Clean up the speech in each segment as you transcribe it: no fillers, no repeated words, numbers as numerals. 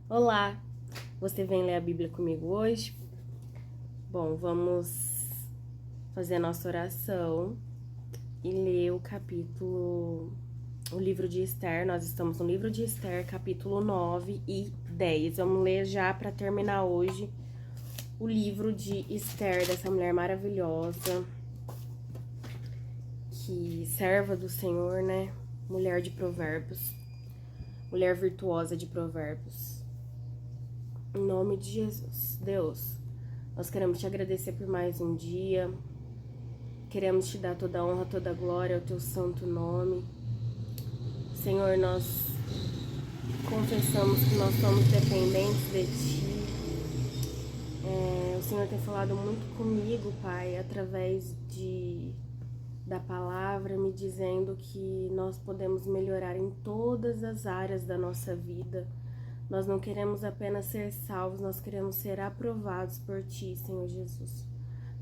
Olá, você vem ler a Bíblia comigo hoje? Bom, vamos fazer a nossa oração e ler o livro de Esther. Nós estamos no livro de Esther, capítulo 9 e 10. Vamos ler já para terminar hoje o livro de Esther, dessa mulher maravilhosa, que serva do Senhor, né? Mulher de provérbios, mulher virtuosa de provérbios. Em nome de Jesus, Deus, nós queremos te agradecer por mais um dia. Queremos te dar toda a honra, toda a glória ao teu santo nome. Senhor, nós confessamos que nós somos dependentes de ti. O Senhor tem falado muito comigo, Pai, através da palavra, me dizendo que nós podemos melhorar em todas as áreas da nossa vida. Nós não queremos apenas ser salvos, nós queremos ser aprovados por ti, Senhor Jesus.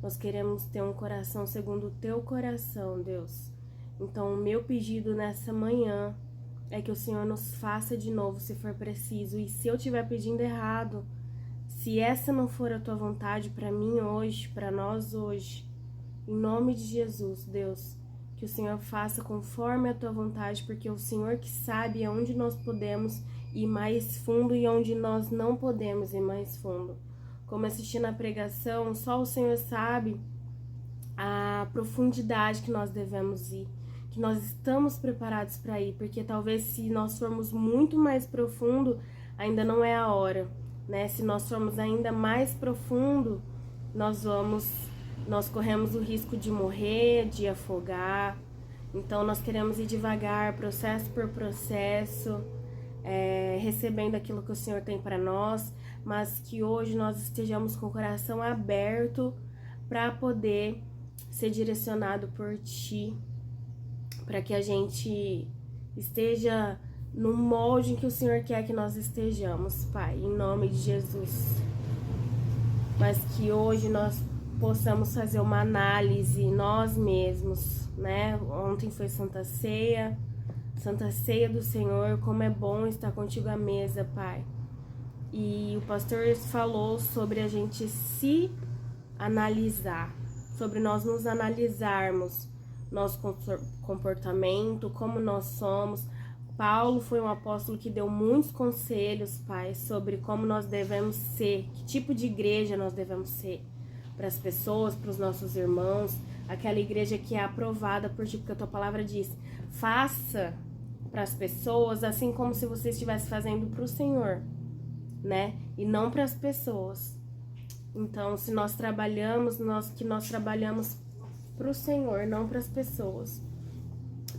Nós queremos ter um coração segundo o teu coração, Deus. Então, o meu pedido nessa manhã é que o Senhor nos faça de novo, se for preciso. E se eu estiver pedindo errado, se essa não for a tua vontade para mim hoje, para nós hoje, em nome de Jesus, Deus, que o Senhor faça conforme a tua vontade, porque é o Senhor que sabe aonde nós podemos ir mais fundo e onde nós não podemos ir mais fundo. Como assistindo a pregação, só o Senhor sabe a profundidade que nós devemos ir, que nós estamos preparados para ir, porque talvez se nós formos muito mais profundo, ainda não é a hora, né? Se nós formos ainda mais profundo, nós corremos o risco de morrer, de afogar. Então nós queremos ir devagar, processo por processo, recebendo aquilo que o Senhor tem para nós, mas que hoje nós estejamos com o coração aberto para poder ser direcionado por Ti, para que a gente esteja no molde em que o Senhor quer que nós estejamos, Pai, em nome de Jesus. Mas que hoje nós possamos fazer uma análise nós mesmos, né? Ontem foi Santa Ceia do Senhor, como é bom estar contigo à mesa, Pai. E o pastor falou sobre a gente se analisar, sobre nós nos analisarmos, nosso comportamento, como nós somos. Paulo foi um apóstolo que deu muitos conselhos, Pai, sobre como nós devemos ser, que tipo de igreja nós devemos ser para as pessoas, para os nossos irmãos, aquela igreja que é aprovada por Ti, porque a Tua palavra diz: faça para as pessoas assim como se você estivesse fazendo para o Senhor, né? E não para as pessoas. Então, se nós trabalhamos, nós trabalhamos para o Senhor, não para as pessoas,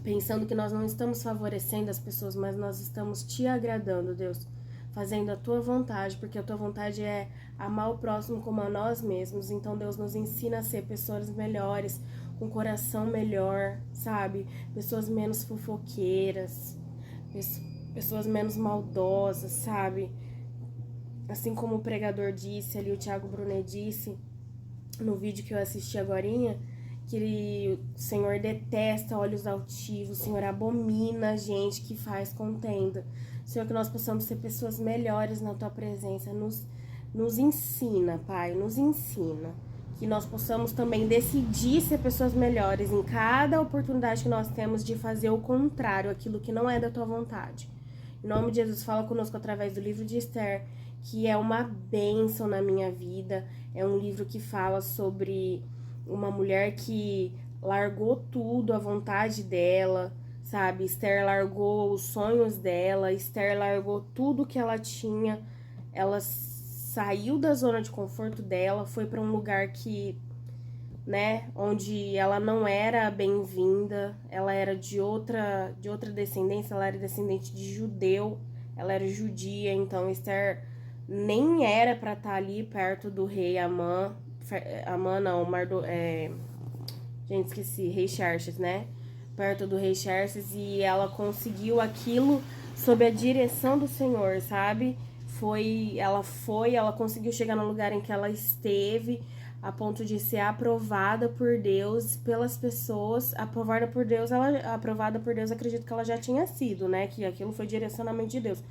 pensando que nós não estamos favorecendo as pessoas, mas nós estamos Te agradando, Deus, fazendo a Tua vontade, porque a Tua vontade é amar o próximo como a nós mesmos. Então, Deus, nos ensina a ser pessoas melhores, com coração melhor, sabe? Pessoas menos fofoqueiras, pessoas menos maldosas, sabe? Assim como o pregador disse ali, o Thiago Brunet disse no vídeo que eu assisti agorinha, que o Senhor detesta olhos altivos, o Senhor abomina gente que faz contenda. Senhor, que nós possamos ser pessoas melhores na Tua presença. Nos ensina, Pai, nos ensina. Que nós possamos também decidir ser pessoas melhores em cada oportunidade que nós temos de fazer o contrário, aquilo que não é da Tua vontade. Em nome de Jesus, fala conosco através do livro de Esther, que é uma bênção na minha vida. É um livro que fala sobre uma mulher que largou tudo, a vontade dela, sabe? Esther largou os sonhos dela, Esther largou tudo que ela tinha. Ela saiu da zona de conforto dela, foi para um lugar que, né, onde ela não era bem-vinda. Ela era de outra descendência, ela era descendente de judeu, ela era judia. Então Esther nem era para estar ali perto do rei Amã. Amã não, gente, esqueci, rei Xerxes, né? Perto do rei Xerxes, e ela conseguiu aquilo sob a direção do Senhor, sabe? Ela conseguiu chegar no lugar em que ela esteve, a ponto de ser aprovada por Deus, pelas pessoas. Aprovada por Deus, acredito que ela já tinha sido, né? Que aquilo foi direcionamento de Deus.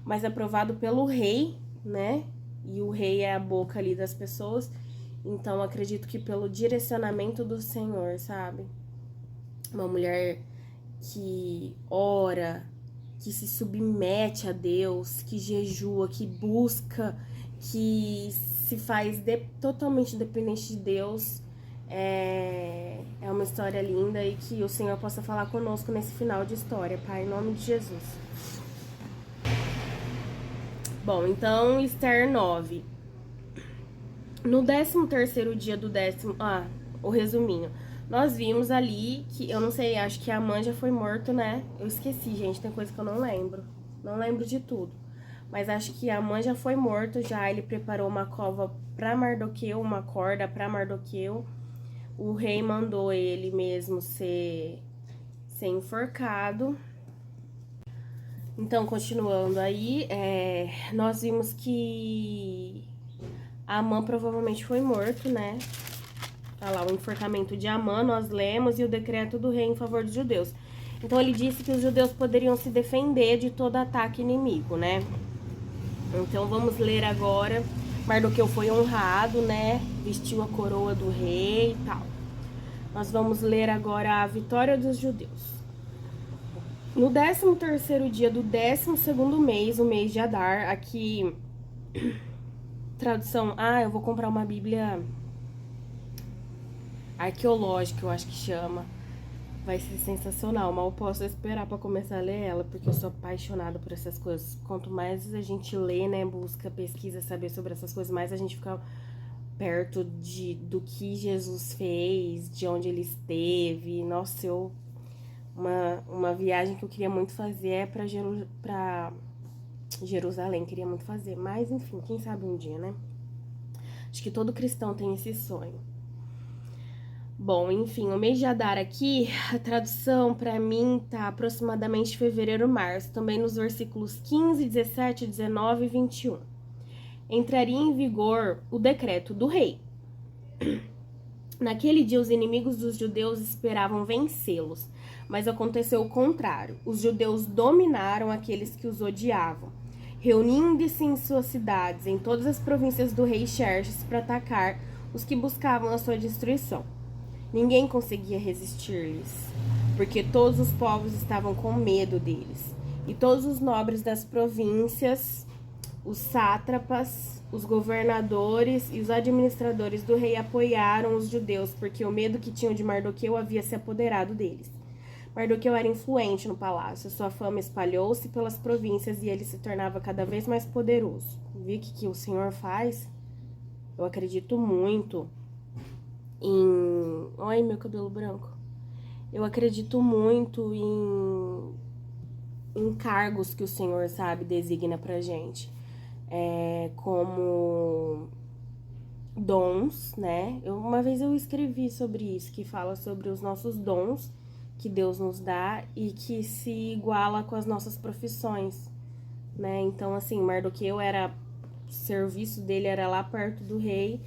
mas aprovado pelo rei, né? E o rei é a boca ali das pessoas. Então, acredito que pelo direcionamento do Senhor, sabe? Uma mulher que ora, que se submete a Deus, que jejua, que busca, que se faz totalmente dependente de Deus. É uma história linda e que o Senhor possa falar conosco nesse final de história, Pai, em nome de Jesus. Bom, então, Esther 9. No 13º dia do décimo... o resuminho. Nós vimos ali que, eu não sei, acho que Amã já foi morto, né? Eu esqueci, gente, tem coisa que eu não lembro. Não lembro de tudo. Mas acho que Amã já foi morto, já ele preparou uma cova pra Mardoqueu, uma corda pra Mardoqueu. O rei mandou ele mesmo ser enforcado. Então, continuando aí, nós vimos que Amã provavelmente foi morto, né? Tá lá, o enforcamento de Amã, nós lemos, e o decreto do rei em favor dos judeus. Então, ele disse que os judeus poderiam se defender de todo ataque inimigo, né? Então, vamos ler agora. Mardoqueu foi honrado, né? Vestiu a coroa do rei e tal. Nós vamos ler agora a vitória dos judeus. No 13º dia do 12º mês, o mês de Adar, aqui, tradução, eu vou comprar uma Bíblia arqueológica, eu acho que chama. Vai ser sensacional, mal posso esperar pra começar a ler ela, porque eu sou apaixonada por essas coisas. Quanto mais a gente lê, né, busca, pesquisa, saber sobre essas coisas, mais a gente fica perto do que Jesus fez, de onde ele esteve. Nossa, uma viagem que eu queria muito fazer é pra Jerusalém, queria muito fazer. Mas, enfim, quem sabe um dia, né? Acho que todo cristão tem esse sonho. Bom, enfim, o mês de Adar aqui, a tradução pra mim tá aproximadamente fevereiro, março, também nos versículos 15, 17, 19 e 21. Entraria em vigor o decreto do rei. Naquele dia, os inimigos dos judeus esperavam vencê-los, mas aconteceu o contrário. Os judeus dominaram aqueles que os odiavam, reunindo-se em suas cidades, em todas as províncias do rei Xerxes, para atacar os que buscavam a sua destruição. Ninguém conseguia resistir-lhes, porque todos os povos estavam com medo deles. E todos os nobres das províncias, os sátrapas, os governadores e os administradores do rei apoiaram os judeus, porque o medo que tinham de Mardoqueu havia se apoderado deles. Mardoqueu era influente no palácio, sua fama espalhou-se pelas províncias e ele se tornava cada vez mais poderoso. Viu o que o Senhor faz? Eu acredito muito em... Olha meu cabelo branco. Eu acredito muito em cargos que o Senhor, sabe, designa pra gente. Como dons, né? Uma vez eu escrevi sobre isso, que fala sobre os nossos dons que Deus nos dá e que se iguala com as nossas profissões, né? Então, assim, Mardoqueu o serviço dele era lá perto do rei,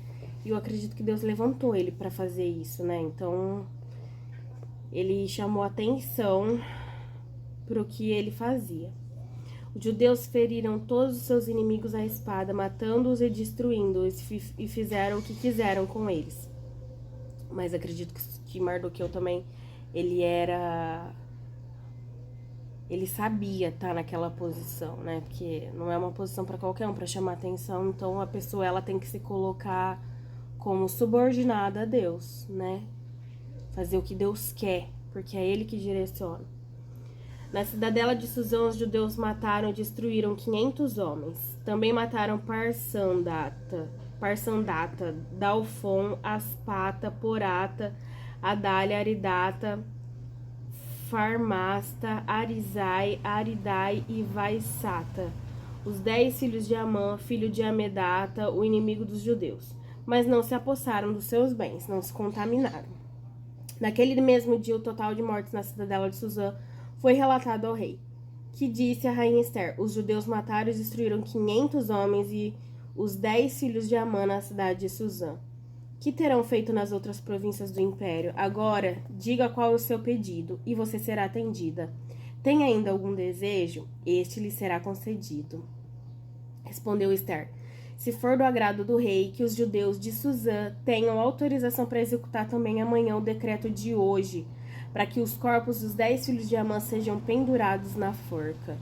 e eu acredito que Deus levantou ele para fazer isso, né? Então, ele chamou atenção pro que ele fazia. Os judeus feriram todos os seus inimigos à espada, matando-os e destruindo-os, e fizeram o que quiseram com eles. Mas acredito que Mardoqueu também, ele sabia estar naquela posição, né? Porque não é uma posição para qualquer um, para chamar atenção. Então, a pessoa, ela tem que se colocar como subordinada a Deus, né? Fazer o que Deus quer, porque é Ele que direciona. Na cidadela de Suzã, os judeus mataram e destruíram 500 homens. Também mataram Parsandata, Dalfon, Aspata, Porata, Adália, Aridata, Farmasta, Arizai, Aridai e Vaissata, os 10 filhos de Amã, filho de Amedata, o inimigo dos judeus. Mas não se apossaram dos seus bens, não se contaminaram. Naquele mesmo dia, o total de mortes na cidadela de Suzã foi relatado ao rei, que disse à rainha Esther: os judeus mataram e destruíram 500 homens e os 10 filhos de Amã na cidade de Suzã. Que terão feito nas outras províncias do império? Agora, diga qual é o seu pedido, e você será atendida. Tem ainda algum desejo? Este lhe será concedido. Respondeu Esther: se for do agrado do rei, que os judeus de Suzã tenham autorização para executar também amanhã o decreto de hoje, para que os corpos dos 10 filhos de Amã sejam pendurados na forca.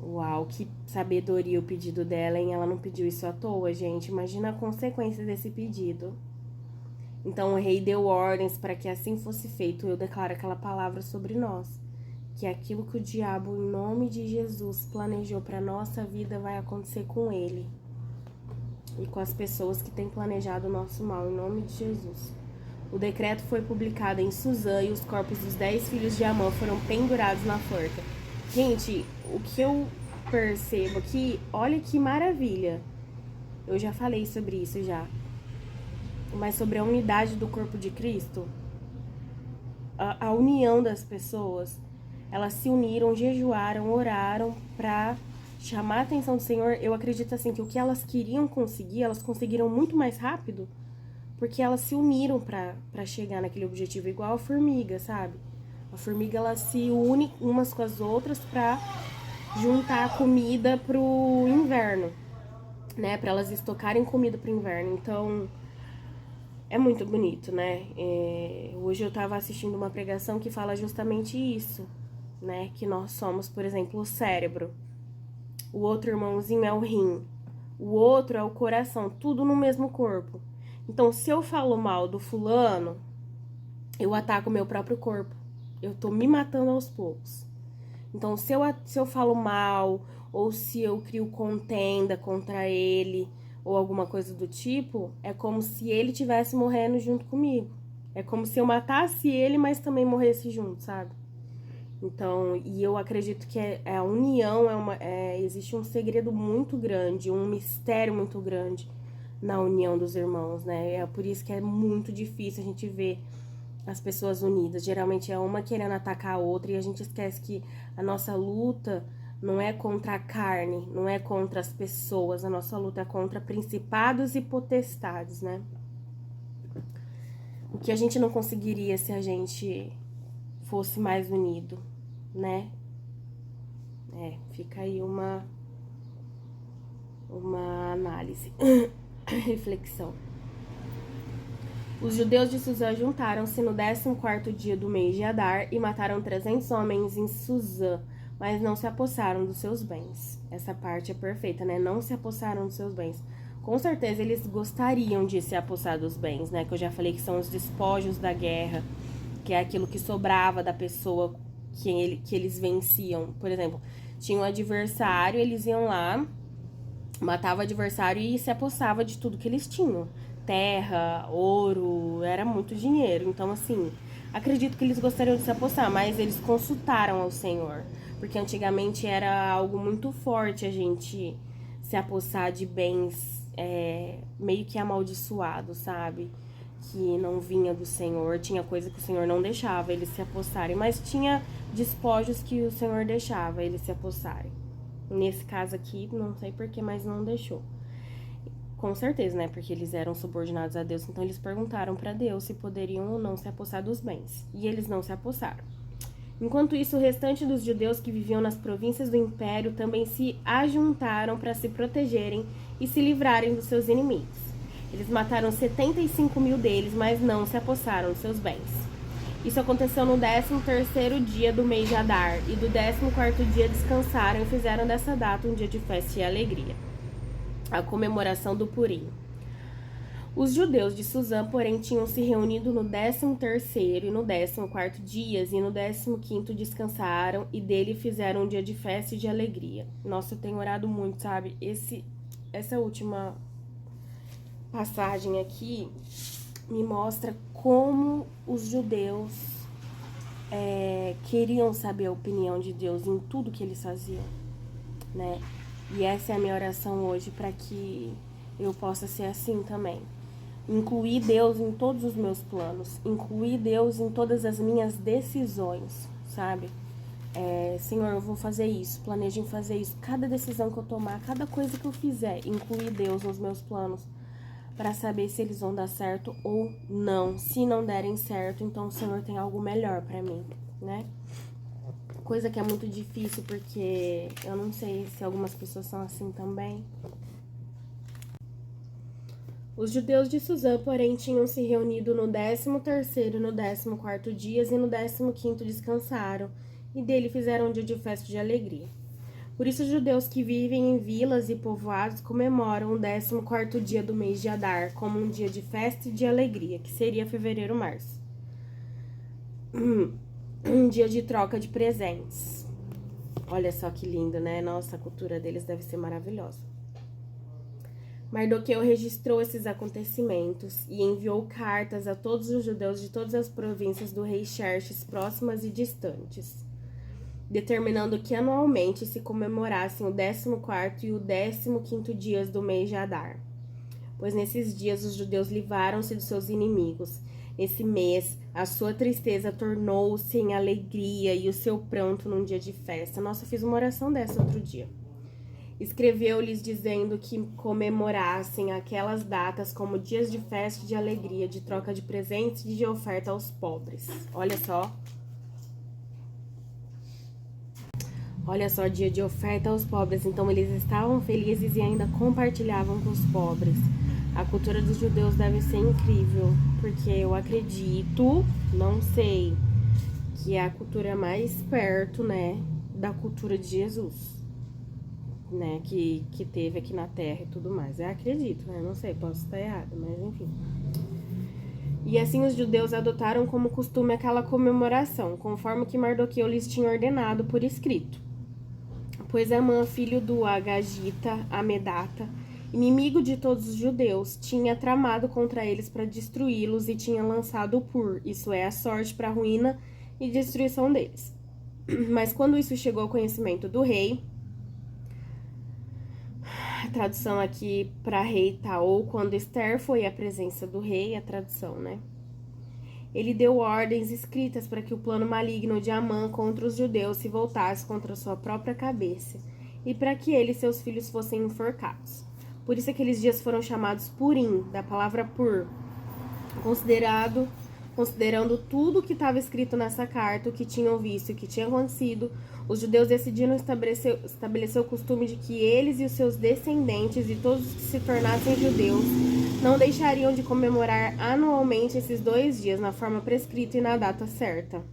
Uau, que sabedoria o pedido dela, hein? Ela não pediu isso à toa, gente. Imagina a consequência desse pedido. Então o rei deu ordens para que assim fosse feito. Eu declaro aquela palavra sobre nós, que aquilo que o diabo, em nome de Jesus, planejou para nossa vida vai acontecer com ele e com as pessoas que têm planejado o nosso mal, em nome de Jesus. O decreto foi publicado em Suzã e os corpos dos 10 filhos de Amã foram pendurados na forca. Gente, o que eu percebo aqui, olha que maravilha. Eu já falei sobre isso já. Mas sobre a unidade do corpo de Cristo, a união das pessoas, elas se uniram, jejuaram, oraram para chamar a atenção do Senhor. Eu acredito assim que o que elas queriam conseguir, elas conseguiram muito mais rápido, porque elas se uniram para chegar naquele objetivo, igual a formiga, sabe? A formiga, ela se une umas com as outras para juntar a comida pro inverno, né? Para elas estocarem comida pro inverno. Então, é muito bonito, né? Hoje eu tava assistindo uma pregação que fala justamente isso, né? Que nós somos, por exemplo, o cérebro. O outro irmãozinho é o rim. O outro é o coração, tudo no mesmo corpo. Então, se eu falo mal do fulano, eu ataco o meu próprio corpo. Eu tô me matando aos poucos. Então, se eu falo mal, ou se eu crio contenda contra ele, ou alguma coisa do tipo, é como se ele estivesse morrendo junto comigo. É como se eu matasse ele, mas também morresse junto, sabe? Então, e eu acredito que a união existe um segredo muito grande, um mistério muito grande na união dos irmãos, né? É por isso que é muito difícil a gente ver as pessoas unidas. Geralmente é uma querendo atacar a outra e a gente esquece que a nossa luta não é contra a carne, não é contra as pessoas, a nossa luta é contra principados e potestades, né? O que a gente não conseguiria se a gente fosse mais unido, né? Fica aí uma análise, reflexão. Os judeus de Suzã juntaram-se no 14º dia do mês de Adar e mataram 300 homens em Suzã, mas não se apossaram dos seus bens. Essa parte é perfeita, né? Não se apossaram dos seus bens. Com certeza eles gostariam de se apossar dos bens, né? Que eu já falei que são os despojos da guerra, que é aquilo que sobrava da pessoa que eles venciam. Por exemplo, tinha um adversário, eles iam lá, matava o adversário e se apossava de tudo que eles tinham. Terra, ouro, era muito dinheiro. Então, assim, acredito que eles gostariam de se apossar, mas eles consultaram ao Senhor. Porque antigamente era algo muito forte a gente se apossar de bens meio que amaldiçoados, sabe? Que não vinha do Senhor, tinha coisa que o Senhor não deixava eles se apossarem, mas tinha despojos que o Senhor deixava eles se apossarem. Nesse caso aqui, não sei porquê, mas não deixou. Com certeza, né? Porque eles eram subordinados a Deus, então eles perguntaram para Deus se poderiam ou não se apossar dos bens. E eles não se apossaram. Enquanto isso, o restante dos judeus que viviam nas províncias do império também se ajuntaram para se protegerem e se livrarem dos seus inimigos. Eles mataram 75 mil deles, mas não se apossaram dos seus bens. Isso aconteceu no 13º dia do mês de Adar, e do 14º dia descansaram e fizeram dessa data um dia de festa e alegria, a comemoração do Purim. Os judeus de Suzã, porém, tinham se reunido no 13º e no 14º dias, e no 15º descansaram, e dele fizeram um dia de festa e de alegria. Nossa, eu tenho orado muito, sabe? Essa última passagem aqui me mostra como os judeus queriam saber a opinião de Deus em tudo que eles faziam, né? E essa é a minha oração hoje, para que eu possa ser assim também. Incluir Deus em todos os meus planos, incluir Deus em todas as minhas decisões, sabe? Senhor, eu vou fazer isso, planejo em fazer isso. Cada decisão que eu tomar, cada coisa que eu fizer, incluir Deus nos meus planos, para saber se eles vão dar certo ou não. Se não derem certo, então o Senhor tem algo melhor para mim, né? coisa que é muito difícil, porque eu não sei se algumas pessoas são assim também. Os judeus de Suzã, porém, tinham se reunido no 13º e no 14º dias, e no 15º descansaram, e dele fizeram um dia de festa de alegria. Por isso, os judeus que vivem em vilas e povoados comemoram o 14º dia do mês de Adar como um dia de festa e de alegria, que seria fevereiro-março. Um dia de troca de presentes. Olha só que lindo, né? Nossa, a cultura deles deve ser maravilhosa. Mardoqueu registrou esses acontecimentos e enviou cartas a todos os judeus de todas as províncias do rei Xerxes, próximas e distantes, determinando que anualmente se comemorassem o 14º e o 15º dias do mês de Adar, pois nesses dias os judeus livraram-se dos seus inimigos. Nesse mês, a sua tristeza tornou-se em alegria e o seu pranto num dia de festa. Nossa, eu fiz uma oração dessa outro dia. Escreveu-lhes dizendo que comemorassem aquelas datas como dias de festa e de alegria, de troca de presentes e de oferta aos pobres. Olha só. Olha só, dia de oferta aos pobres. Então, eles estavam felizes e ainda compartilhavam com os pobres. A cultura dos judeus deve ser incrível, porque eu acredito, não sei, que é a cultura mais perto, né, da cultura de Jesus, né, que teve aqui na Terra e tudo mais. Eu acredito, né, não sei, posso estar errado, mas enfim. E assim os judeus adotaram como costume aquela comemoração, conforme que Mardoqueu lhes tinha ordenado por escrito. Pois Amã, filho do Agagita, Amedata, inimigo de todos os judeus, tinha tramado contra eles para destruí-los e tinha lançado o pur, isso é, a sorte para a ruína e destruição deles. Mas quando isso chegou ao conhecimento do rei, a tradução aqui para rei tá, ou quando Esther foi à presença do rei, a tradução, né? Ele deu ordens escritas para que o plano maligno de Amã contra os judeus se voltasse contra sua própria cabeça e para que ele e seus filhos fossem enforcados. Por isso aqueles dias foram chamados Purim, da palavra pur, considerando tudo o que estava escrito nessa carta, o que tinham visto e o que tinha acontecido, os judeus decidiram estabelecer o costume de que eles e os seus descendentes e todos os que se tornassem judeus não deixariam de comemorar anualmente esses 2 dias na forma prescrita e na data certa.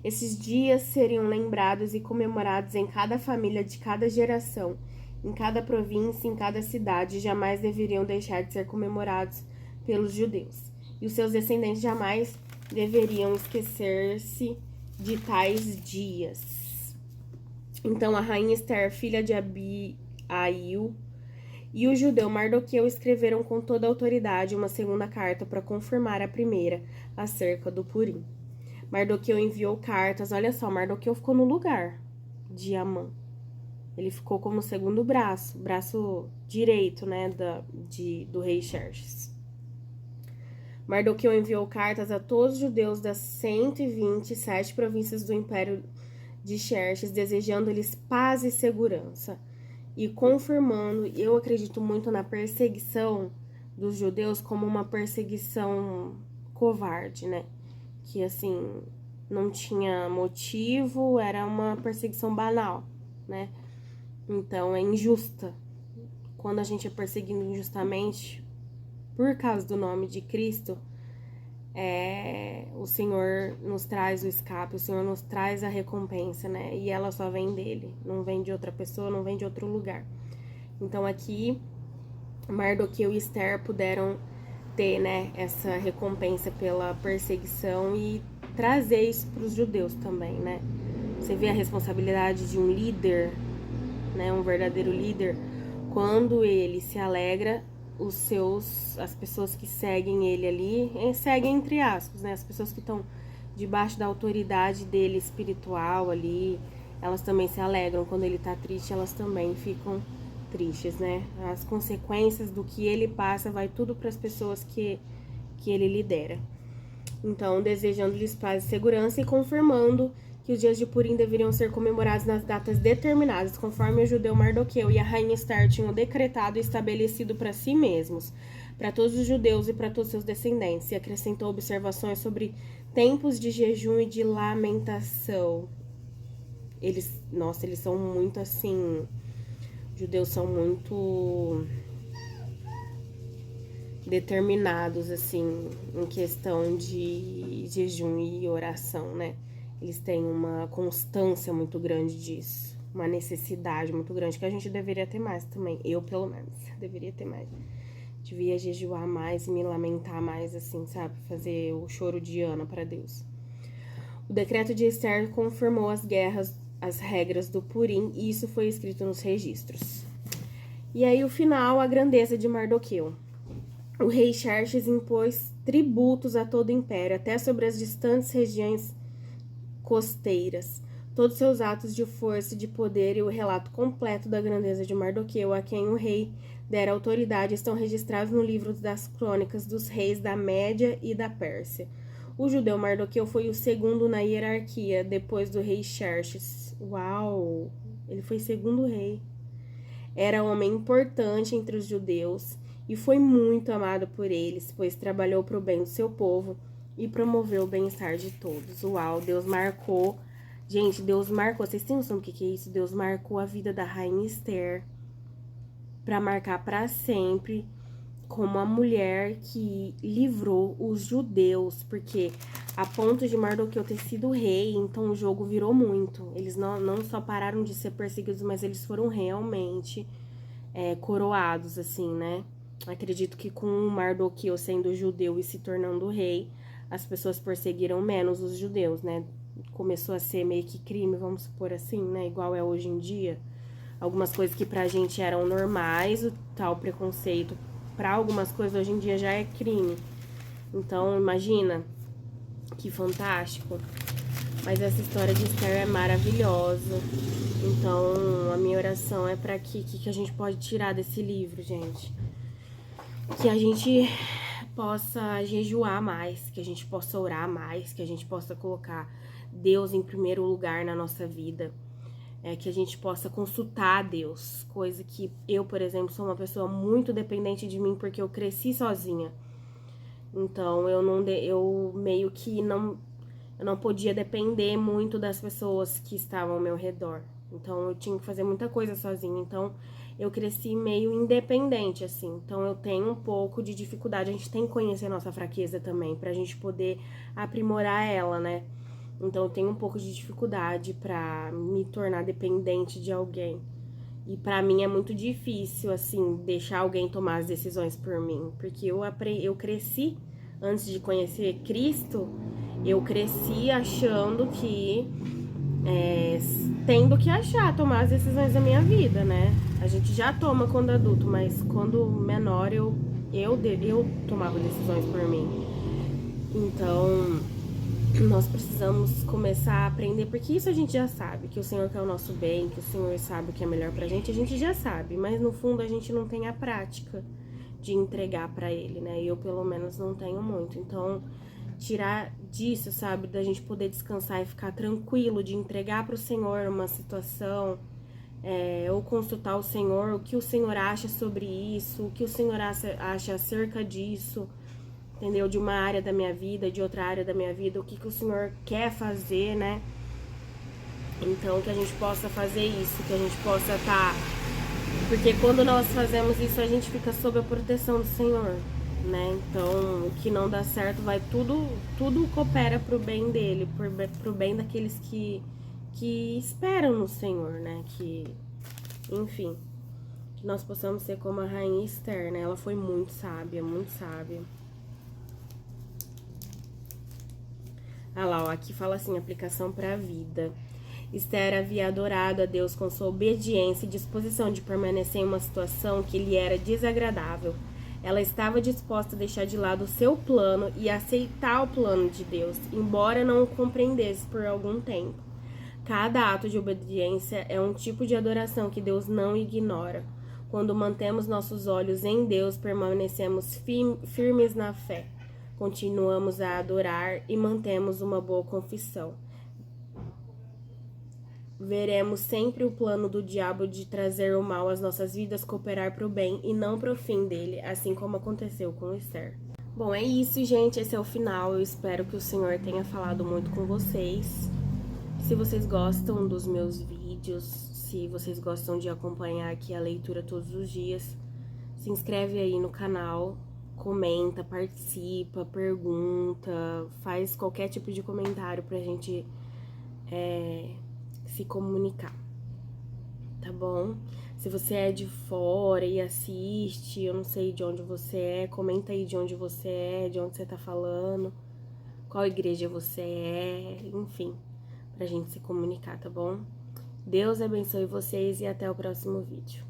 Esses dias seriam lembrados e comemorados em cada família de cada geração, em cada província, em cada cidade, e jamais deveriam deixar de ser comemorados pelos judeus. E os seus descendentes jamais deveriam esquecer-se de tais dias. Então a rainha Esther, filha de Abiail, e o judeu Mardoqueu escreveram com toda a autoridade uma segunda carta para confirmar a primeira, acerca do Purim. Mardoqueu enviou cartas, olha só, Mardoqueu ficou no lugar de Amã. Ele ficou como segundo braço direito, né, do rei Xerxes. Mardoqueu enviou cartas a todos os judeus das 127 províncias do império de Xerxes, desejando-lhes paz e segurança. E confirmando, eu acredito muito na perseguição dos judeus como uma perseguição covarde, né? Que, assim, não tinha motivo, era uma perseguição banal, né? Então, é injusta. Quando a gente é perseguido injustamente, por causa do nome de Cristo, o Senhor nos traz o escape, o Senhor nos traz a recompensa, né? E ela só vem dele, não vem de outra pessoa, não vem de outro lugar. Então aqui, Mardoqueu e Esther puderam ter, né, essa recompensa pela perseguição e trazer isso para os judeus também, né? Você vê a responsabilidade de um líder, né, um verdadeiro líder, quando ele se alegra, as pessoas que seguem ele ali, seguem entre aspas, né? As pessoas que estão debaixo da autoridade dele espiritual ali, elas também se alegram. Quando ele tá triste, elas também ficam tristes, né? As consequências do que ele passa vai tudo para as pessoas que ele lidera. Então, desejando-lhes paz e segurança e confirmando que os dias de Purim deveriam ser comemorados nas datas determinadas, conforme o judeu Mardoqueu e a rainha Esther tinham decretado e estabelecido para si mesmos, para todos os judeus e para todos seus descendentes, e acrescentou observações sobre tempos de jejum e de lamentação. eles são muito assim, os judeus são muito determinados, assim, em questão de jejum e oração, né? Eles têm uma constância muito grande disso, uma necessidade muito grande, que a gente deveria ter mais também. Eu, pelo menos, deveria ter mais. Devia jejuar mais e me lamentar mais, assim, sabe? Fazer o choro de Ana para Deus. O decreto de Esther confirmou as regras do Purim, e isso foi escrito nos registros. E aí, o final, a grandeza de Mardoqueu. O rei Xerxes impôs tributos a todo o império, até sobre as distantes regiões costeiras. Todos seus atos de força e de poder e o relato completo da grandeza de Mardoqueu, a quem o rei dera autoridade, estão registrados no livro das crônicas dos reis da Média e da Pérsia. O judeu Mardoqueu foi o segundo na hierarquia, depois do rei Xerxes. Uau! Ele foi segundo rei. Era um homem importante entre os judeus e foi muito amado por eles, pois trabalhou para o bem do seu povo e promoveu o bem-estar de todos. Uau, Deus marcou. Gente, Deus marcou. Vocês têm noção do que é isso? Deus marcou a vida da rainha Esther para marcar para sempre como a mulher que livrou os judeus, porque a ponto de Mardoqueu ter sido rei, então o jogo virou muito. Eles não só pararam de ser perseguidos, mas eles foram realmente coroados, assim, né? Acredito que com Mardoqueu sendo judeu e se tornando rei, as pessoas perseguiram menos os judeus, né? Começou a ser meio que crime, vamos supor assim, né? Igual é hoje em dia. Algumas coisas que pra gente eram normais, o tal preconceito, pra algumas coisas hoje em dia já é crime. Então, imagina, que fantástico. Mas essa história de Esther é maravilhosa. Então, a minha oração é pra que a gente pode tirar desse livro, gente. Que a gente possa jejuar mais, que a gente possa orar mais, que a gente possa colocar Deus em primeiro lugar na nossa vida. Que a gente possa consultar a Deus, coisa que eu, por exemplo, sou uma pessoa muito dependente de mim, porque eu cresci sozinha. Então, eu meio que eu não podia depender muito das pessoas que estavam ao meu redor. Então, eu tinha que fazer muita coisa sozinha. Então, eu cresci meio independente, assim. Então, eu tenho um pouco de dificuldade. A gente tem que conhecer a nossa fraqueza também, pra gente poder aprimorar ela, né? Então, eu tenho um pouco de dificuldade pra me tornar dependente de alguém. E pra mim é muito difícil, assim, deixar alguém tomar as decisões por mim. Porque eu cresci, antes de conhecer Cristo, eu cresci achando que... tendo que tomar as decisões da minha vida, né? A gente já toma quando adulto, mas quando menor eu tomava decisões por mim. Então, nós precisamos começar a aprender, porque isso a gente já sabe, que o Senhor quer o nosso bem, que o Senhor sabe o que é melhor pra gente, a gente já sabe, mas no fundo a gente não tem a prática de entregar pra Ele, né? Eu, pelo menos, não tenho muito. Então, tirar disso, sabe, da gente poder descansar e ficar tranquilo, de entregar pro Senhor uma situação, ou consultar o Senhor, o que o Senhor acha sobre isso, o que o Senhor acha acerca disso, entendeu? De uma área da minha vida, de outra área da minha vida, o que o Senhor quer fazer, né? Então, que a gente possa fazer isso, que a gente possa estar... Porque quando nós fazemos isso, a gente fica sob a proteção do Senhor, né? Então, o que não dá certo, tudo coopera pro bem dele, pro bem daqueles que esperam no Senhor, né? Enfim, que nós possamos ser como a rainha Esther, né? Ela foi muito sábia, muito sábia. Ah lá, ó, aqui fala assim, aplicação pra vida. Esther havia adorado a Deus com sua obediência e disposição de permanecer em uma situação que lhe era desagradável. Ela estava disposta a deixar de lado o seu plano e aceitar o plano de Deus, embora não o compreendesse por algum tempo. Cada ato de obediência é um tipo de adoração que Deus não ignora. Quando mantemos nossos olhos em Deus, permanecemos firmes na fé. Continuamos a adorar e mantemos uma boa confissão. Veremos sempre o plano do diabo de trazer o mal às nossas vidas, cooperar para o bem e não para o fim dele, assim como aconteceu com Esther. Bom, é isso, gente. Esse é o final. Eu espero que o Senhor tenha falado muito com vocês. Se vocês gostam dos meus vídeos, se vocês gostam de acompanhar aqui a leitura todos os dias, se inscreve aí no canal, comenta, participa, pergunta, faz qualquer tipo de comentário pra gente se comunicar, tá bom? Se você é de fora e assiste, eu não sei de onde você é, comenta aí de onde você é, de onde você tá falando, qual igreja você é, enfim, pra gente se comunicar, tá bom? Deus abençoe vocês e até o próximo vídeo.